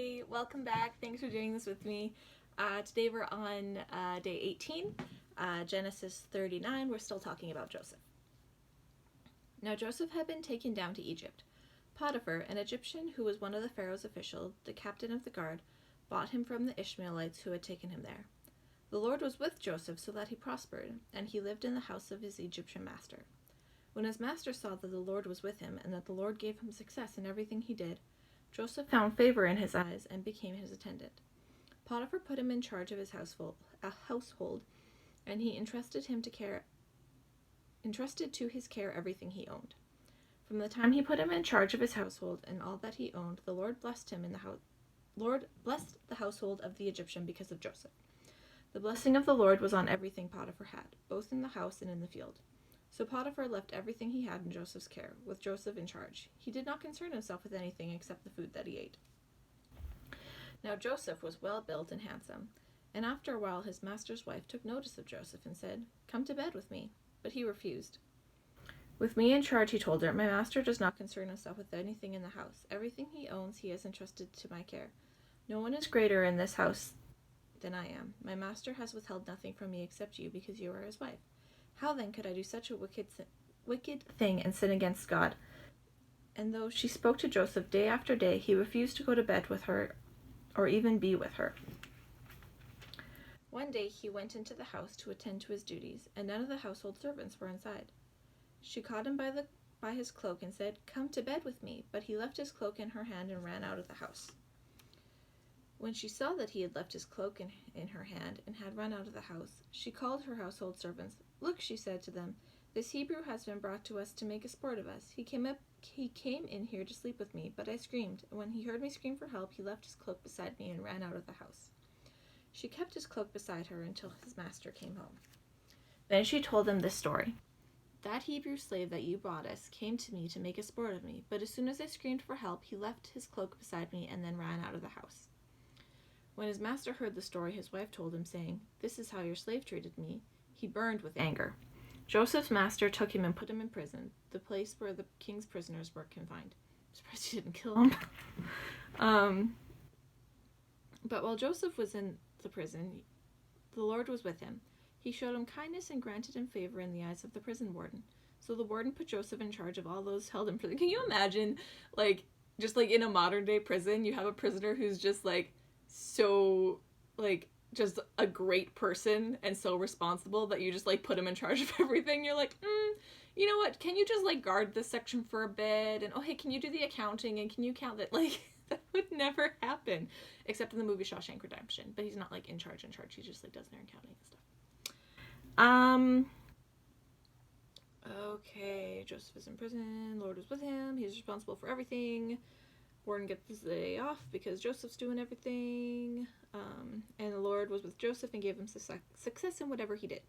Hey, welcome back. Thanks for doing this with me. Today we're on day 18, Genesis 39. We're still talking about Joseph. Now Joseph had been taken down to Egypt. Potiphar, an Egyptian who was one of the Pharaoh's officials, the captain of the guard, bought him from the Ishmaelites who had taken him there. The Lord was with Joseph so that he prospered, and he lived in the house of his Egyptian master. When his master saw that the Lord was with him and that the Lord gave him success in everything he did, Joseph found favor in his eyes and became his attendant. Potiphar put him in charge of his household, and he entrusted to his care everything he owned. From the time he put him in charge of his household and all that he owned, the Lord blessed the household of the Egyptian because of Joseph. The blessing of the Lord was on everything Potiphar had, both in the house and in the field. So Potiphar left everything he had in Joseph's care, with Joseph in charge. He did not concern himself with anything except the food that he ate. Now Joseph was well built and handsome, and after a while his master's wife took notice of Joseph and said, "Come to bed with me." But he refused. "With me in charge," he told her, "my master does not concern himself with anything in the house. Everything he owns he has entrusted to my care. No one is greater in this house than I am. My master has withheld nothing from me except you, because you are his wife. How then could I do such a wicked thing and sin against God?" And though she spoke to Joseph day after day, he refused to go to bed with her or even be with her. One day he went into the house to attend to his duties, and none of the household servants were inside. She caught him by his cloak and said, "Come to bed with me," but he left his cloak in her hand and ran out of the house. When she saw that he had left his cloak in her hand and had run out of the house, she called her household servants. "Look," she said to them, "this Hebrew has been brought to us to make a sport of us. He came in here to sleep with me, but I screamed, and when he heard me scream for help, he left his cloak beside me and ran out of the house." She kept his cloak beside her until his master came home. Then she told him this story. "That Hebrew slave that you brought us came to me to make a sport of me, but as soon as I screamed for help, he left his cloak beside me and then ran out of the house." When his master heard the story, his wife told him, saying, "This is how your slave treated me." He burned with anger. Joseph's master took him and put him in prison, the place where the king's prisoners were confined. I'm surprised he didn't kill him. But while Joseph was in the prison, the Lord was with him. He showed him kindness and granted him favor in the eyes of the prison warden. So the warden put Joseph in charge of all those held in prison. Can you imagine, just in a modern day prison, you have a prisoner who's just so just a great person and so responsible that you just put him in charge of everything. You're like, you know what, can you just guard this section for a bit, and oh hey, can you do the accounting, and can you count that? That would never happen, except in the movie Shawshank Redemption. But he's not in charge. He just does their accounting and stuff. Okay, Joseph is in prison. Lord was with him. He's responsible for everything. Warden gets the day off because Joseph's doing everything, and the Lord was with Joseph and gave him success in whatever he did.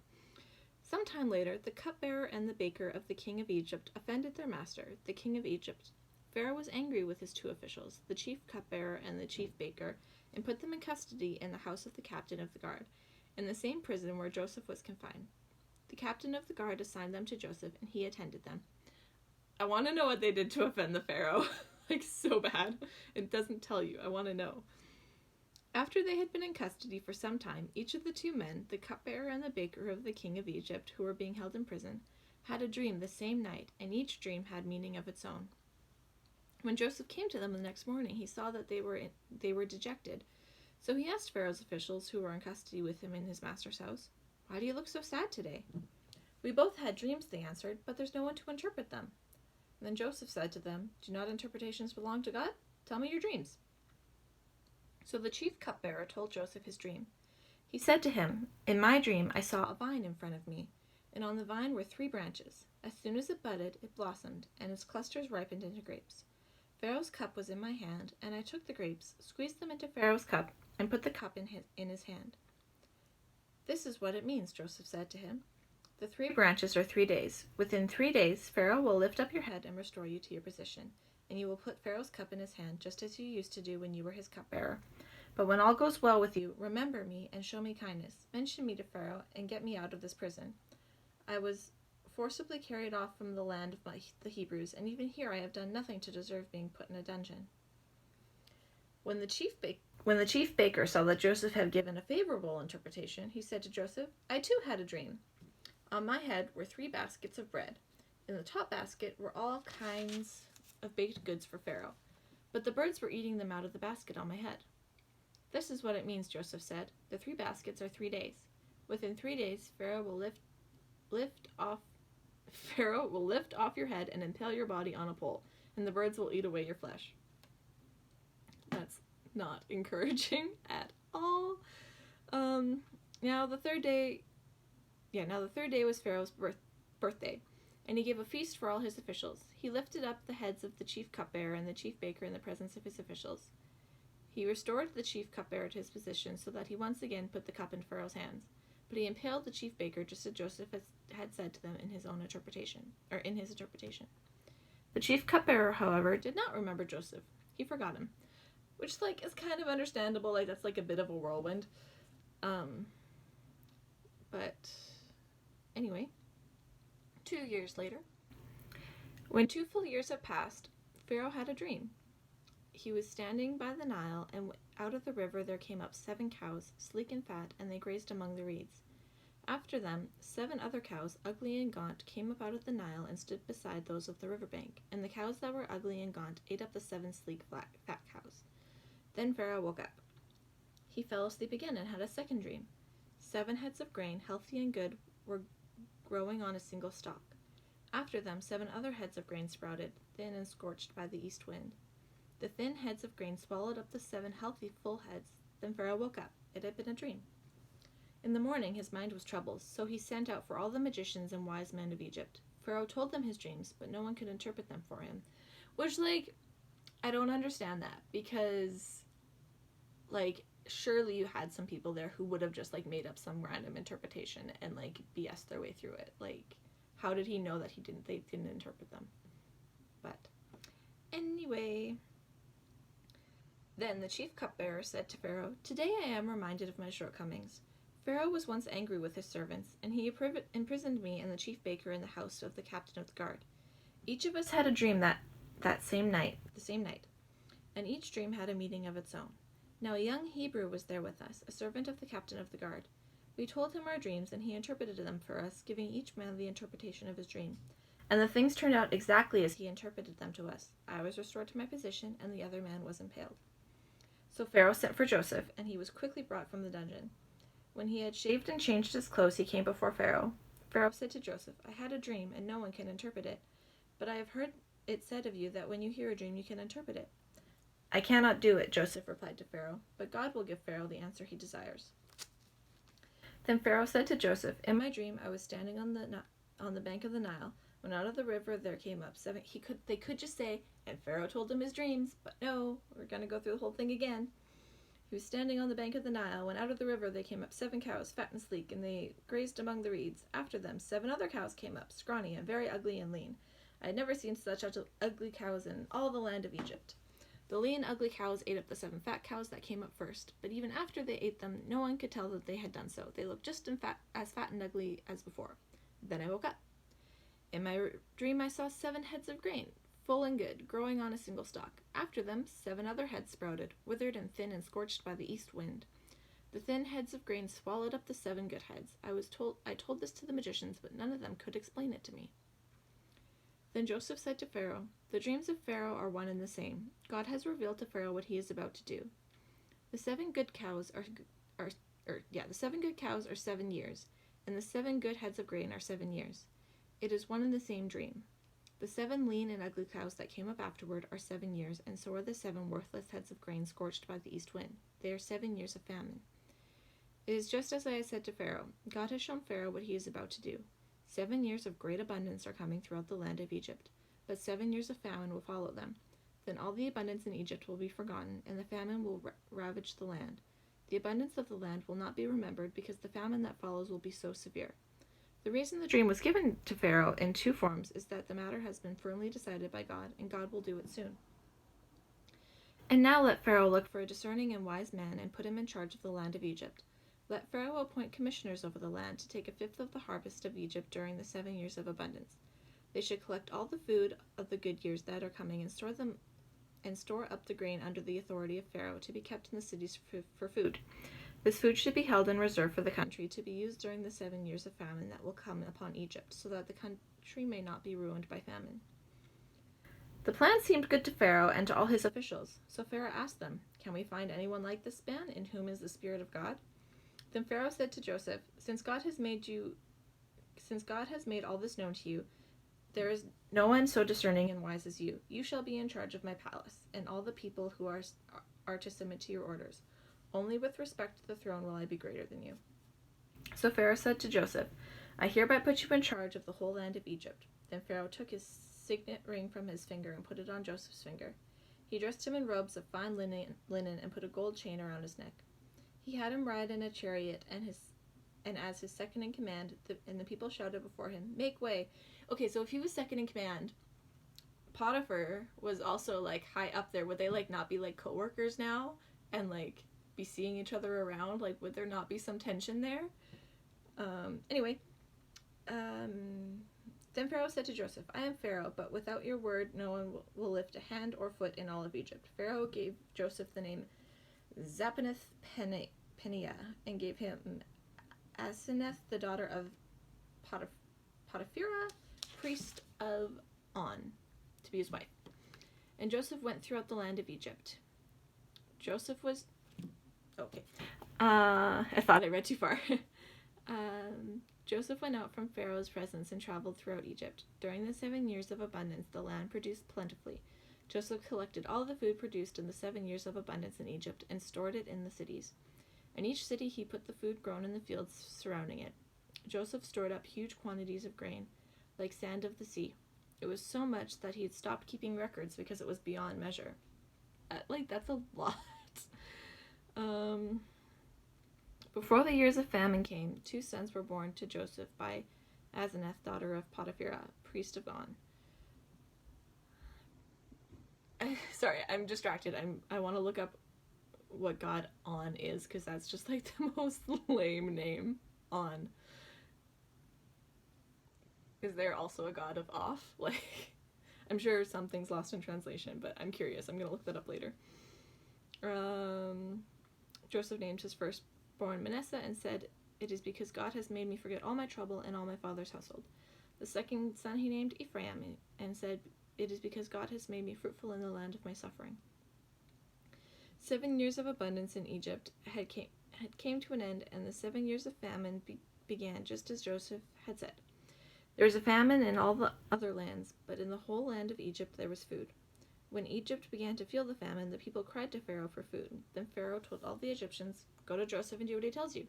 Sometime later, the cupbearer and the baker of the king of Egypt offended their master, the king of Egypt. Pharaoh was angry with his two officials, the chief cupbearer and the chief baker, and put them in custody in the house of the captain of the guard, in the same prison where Joseph was confined. The captain of the guard assigned them to Joseph, and he attended them. I want to know what they did to offend the Pharaoh. So bad. It doesn't tell you. I want to know. After they had been in custody for some time, each of the two men, the cupbearer and the baker of the king of Egypt, who were being held in prison, had a dream the same night, and each dream had meaning of its own. When Joseph came to them the next morning, he saw that they were dejected. So he asked Pharaoh's officials, who were in custody with him in his master's house, "Why do you look so sad today?" "We both had dreams," they answered, "but there's no one to interpret them." Then Joseph said to them, "Do not interpretations belong to God? Tell me your dreams." So the chief cupbearer told Joseph his dream. He said to him, "In my dream I saw a vine in front of me, and on the vine were 3 branches. As soon as it budded, it blossomed, and its clusters ripened into grapes. Pharaoh's cup was in my hand, and I took the grapes, squeezed them into Pharaoh's cup, and put the cup in his hand." "This is what it means," Joseph said to him. "The 3 branches are 3 days. Within 3 days, Pharaoh will lift up your head and restore you to your position, and you will put Pharaoh's cup in his hand, just as you used to do when you were his cupbearer. But when all goes well with you, remember me and show me kindness. Mention me to Pharaoh and get me out of this prison. I was forcibly carried off from the land of the Hebrews, and even here I have done nothing to deserve being put in a dungeon." When the chief baker saw that Joseph had given a favorable interpretation, he said to Joseph, "I too had a dream. On my head were 3 baskets of bread. In the top basket were all kinds of baked goods for Pharaoh, but the birds were eating them out of the basket on my head." "This is what it means," Joseph said. "The 3 baskets are 3 days. Within 3 days, Pharaoh will lift off your head and impale your body on a pole, and the birds will eat away your flesh." That's not encouraging at all. Now the third day was Pharaoh's birthday, and he gave a feast for all his officials. He lifted up the heads of the chief cupbearer and the chief baker in the presence of his officials. He restored the chief cupbearer to his position so that he once again put the cup in Pharaoh's hands. But he impaled the chief baker just as Joseph had said to them in his interpretation. The chief cupbearer, however, did not remember Joseph. He forgot him, which is kind of understandable. That's a bit of a whirlwind. But anyway, 2 years later, when 2 full years had passed, Pharaoh had a dream. He was standing by the Nile, and out of the river there came up 7 cows, sleek and fat, and they grazed among the reeds. After them, 7 other cows, ugly and gaunt, came up out of the Nile and stood beside those of the river bank, and the cows that were ugly and gaunt ate up the 7 sleek, fat cows. Then Pharaoh woke up. He fell asleep again and had a second dream. 7 heads of grain, healthy and good, were growing on a single stalk. After them, 7 other heads of grain sprouted, thin and scorched by the east wind. The thin heads of grain swallowed up the 7 healthy, full heads. Then Pharaoh woke up. It had been a dream. In the morning his mind was troubled, so he sent out for all the magicians and wise men of Egypt. Pharaoh told them his dreams, but no one could interpret them for him. Which, I don't understand that, because, surely you had some people there who would have just, made up some random interpretation and, BS their way through it. How did he know that they didn't interpret them? But, anyway. Then the chief cupbearer said to Pharaoh, "Today I am reminded of my shortcomings. Pharaoh was once angry with his servants, and he imprisoned me and the chief baker in the house of the captain of the guard. Each of us had a dream the same night, and each dream had a meaning of its own. Now a young Hebrew was there with us, a servant of the captain of the guard. We told him our dreams, and he interpreted them for us, giving each man the interpretation of his dream. And the things turned out exactly as he interpreted them to us. I was restored to my position, and the other man was impaled." So Pharaoh sent for Joseph, and he was quickly brought from the dungeon. When he had shaved and changed his clothes, he came before Pharaoh. Pharaoh said to Joseph, "I had a dream, and no one can interpret it. But I have heard it said of you that when you hear a dream, you can interpret it." "I cannot do it," Joseph replied to Pharaoh, "but God will give Pharaoh the answer he desires." Then Pharaoh said to Joseph, "In my dream, I was standing on the bank of the Nile, when out of the river there came up 7... They could just say, "And Pharaoh told him his dreams," but no, we're going to go through the whole thing again. He was standing on the bank of the Nile, when out of the river there came up 7 cows, fat and sleek, and they grazed among the reeds. After them, 7 other cows came up, scrawny and very ugly and lean. I had never seen such ugly cows in all the land of Egypt. The lean, ugly cows ate up the 7 fat cows that came up first, but even after they ate them, no one could tell that they had done so. They looked just as fat and ugly as before. Then I woke up. In my dream I saw 7 heads of grain, full and good, growing on a single stalk. After them, 7 other heads sprouted, withered and thin and scorched by the east wind. The thin heads of grain swallowed up the 7 good heads. I told this to the magicians, but none of them could explain it to me. Then Joseph said to Pharaoh, "The dreams of Pharaoh are one and the same. God has revealed to Pharaoh what he is about to do. The 7 good cows are 7 years, and the 7 good heads of grain are 7 years. It is one and the same dream. The 7 lean and ugly cows that came up afterward are 7 years, and so are the 7 worthless heads of grain scorched by the east wind. They are 7 years of famine. It is just as I said to Pharaoh. God has shown Pharaoh what he is about to do. 7 years of great abundance are coming throughout the land of Egypt, but 7 years of famine will follow them. Then all the abundance in Egypt will be forgotten, and the famine will ravage the land. The abundance of the land will not be remembered, because the famine that follows will be so severe. The reason the dream was given to Pharaoh in 2 forms is that the matter has been firmly decided by God, and God will do it soon. And now let Pharaoh look for a discerning and wise man and put him in charge of the land of Egypt. Let Pharaoh appoint commissioners over the land to take 1/5 of the harvest of Egypt during the 7 years of abundance. They should collect all the food of the good years that are coming and store them and store up the grain under the authority of Pharaoh to be kept in the cities for food. This food should be held in reserve for the country to be used during the 7 years of famine that will come upon Egypt, so that the country may not be ruined by famine. The plan seemed good to Pharaoh and to all his officials, so Pharaoh asked them, "Can we find anyone like this man, in whom is the Spirit of God?" Then Pharaoh said to Joseph, Since God has made all this known to you, there is no one so discerning and wise as you. You shall be in charge of my palace, and all the people who are to submit to your orders. Only with respect to the throne will I be greater than you." So Pharaoh said to Joseph, "I hereby put you in charge of the whole land of Egypt." Then Pharaoh took his signet ring from his finger and put it on Joseph's finger. He dressed him in robes of fine linen and put a gold chain around his neck. He had him ride in a chariot, and as his second in command, and the people shouted before him, "Make way!" Okay, so if he was second in command, Potiphar was also like high up there. Would they like not be like co-workers now and like be seeing each other around? Like, would there not be some tension there? Anyway, then Pharaoh said to Joseph, "I am Pharaoh, but without your word no one will lift a hand or foot in all of Egypt." Pharaoh gave Joseph the name Zappaneth-Paneah and gave him Asenath, the daughter of Potipharah, priest of On, to be his wife. And Joseph went throughout the land of Egypt. Joseph was... Okay. I thought I read too far. Joseph went out from Pharaoh's presence and traveled throughout Egypt. During the 7 years of abundance, the land produced plentifully. Joseph collected all the food produced in the 7 years of abundance in Egypt and stored it in the cities. In each city he put the food grown in the fields surrounding it. Joseph stored up huge quantities of grain, like sand of the sea. It was so much that he had stopped keeping records because it was beyond measure. That's a lot. Before the years of famine came, 2 sons were born to Joseph by Asenath, daughter of Potipharah, priest of On. Sorry, I'm distracted. I want to look up what god On is, because that's just like the most lame name. On. Is there also a god of Off? Like, I'm sure something's lost in translation, but I'm curious. I'm gonna look that up later. Joseph named his firstborn Manasseh and said, "It is because God has made me forget all my trouble and all my father's household." The second son he named Ephraim and said, "It is because God has made me fruitful in the land of my suffering." 7 years of abundance in Egypt had came to an end, and the 7 years of famine began just as Joseph had said. There was a famine in all the other lands, but in the whole land of Egypt there was food. When Egypt began to feel the famine, the people cried to Pharaoh for food. Then Pharaoh told all the Egyptians, "Go to Joseph and do what he tells you."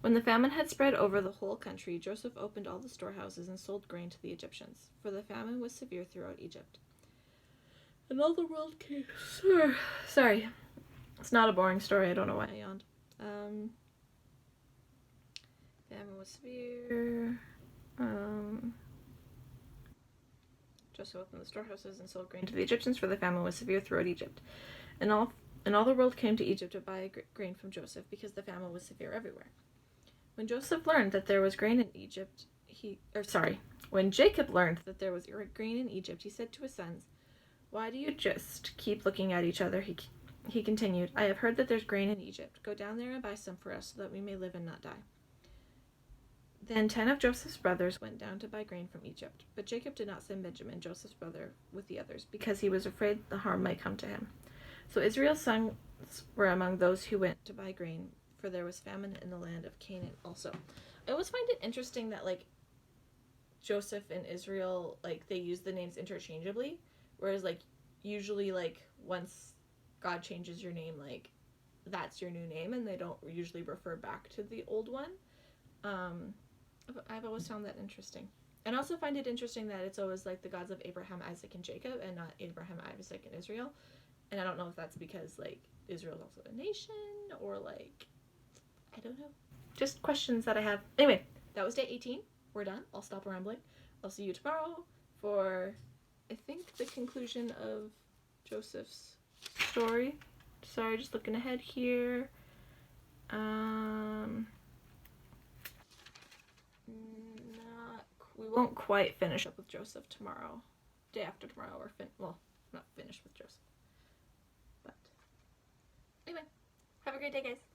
When the famine had spread over the whole country, Joseph opened all the storehouses and sold grain to the Egyptians, for the famine was severe throughout Egypt. And all the world came... Sorry. It's not a boring story. I don't know why I yawned. Famine was severe. Joseph opened the storehouses and sold grain to the Egyptians, for the famine was severe throughout Egypt. And all the world came to Egypt to buy grain from Joseph, because the famine was severe everywhere. When Joseph learned that there was grain in Egypt, when Jacob learned that there was grain in Egypt, he said to his sons, "Why do you just keep looking at each other?" He continued, "I have heard that there's grain in Egypt. Go down there and buy some for us, so that we may live and not die." Then 10 of Joseph's brothers went down to buy grain from Egypt. But Jacob did not send Benjamin, Joseph's brother, with the others, because he was afraid the harm might come to him. So Israel's sons were among those who went to buy grain, for there was famine in the land of Canaan also. I always find it interesting that, like, Joseph and Israel, like, they use the names interchangeably, whereas, like, usually, like, once God changes your name, like, that's your new name, and they don't usually refer back to the old one. I've always found that interesting. And I also find it interesting that it's always, like, the gods of Abraham, Isaac, and Jacob, and not Abraham, Isaac, and Israel. And I don't know if that's because, like, Israel's also a nation, or, like, I don't know. Just questions that I have. Anyway, that was day 18. We're done. I'll stop rambling. I'll see you tomorrow for, I think, the conclusion of Joseph's story. Sorry, just looking ahead here. We won't quite finish up with Joseph tomorrow. Day after tomorrow, I'm not finished with Joseph. But anyway, have a great day, guys.